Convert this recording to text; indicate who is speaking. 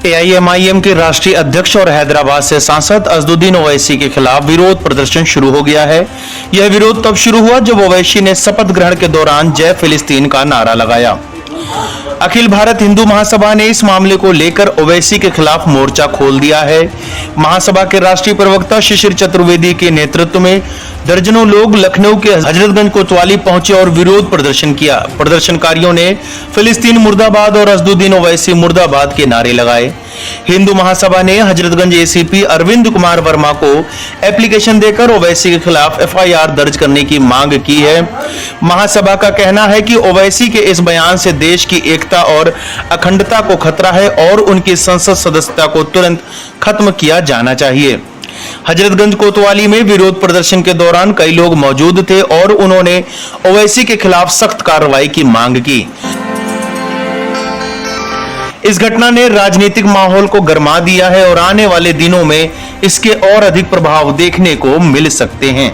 Speaker 1: AIMIM के राष्ट्रीय अध्यक्ष और हैदराबाद से सांसद अजदुद्दीन ओवैसी के खिलाफ विरोध प्रदर्शन शुरू हो गया है। यह विरोध तब शुरू हुआ जब ओवैसी ने शपथ ग्रहण के दौरान जय फिलिस्तीन का नारा लगाया। अखिल भारत हिंदू महासभा ने इस मामले को लेकर ओवैसी के खिलाफ मोर्चा खोल दिया है। महासभा के राष्ट्रीय प्रवक्ता शिशिर चतुर्वेदी के नेतृत्व में दर्जनों लोग लखनऊ के हजरतगंज कोतवाली पहुंचे और विरोध प्रदर्शन किया। प्रदर्शनकारियों ने फिलिस्तीन मुर्दाबाद और अजदुद्दीन ओवैसी मुर्दाबाद के नारे लगाए। हिंदू महासभा ने हजरतगंज एसीपी अरविंद कुमार वर्मा को एप्लीकेशन देकर ओवैसी के खिलाफ एफआईआर दर्ज करने की मांग की है। महासभा का कहना है कि ओवैसी के इस बयान से देश की एकता और अखंडता को खतरा है और उनकी संसद सदस्यता को तुरंत खत्म किया जाना चाहिए। हजरतगंज कोतवाली में विरोध प्रदर्शन के दौरान कई लोग मौजूद थे और उन्होंने ओवैसी के खिलाफ सख्त कार्रवाई की मांग की। इस घटना ने राजनीतिक माहौल को गरमा दिया है और आने वाले दिनों में इसके और अधिक प्रभाव देखने को मिल सकते हैं।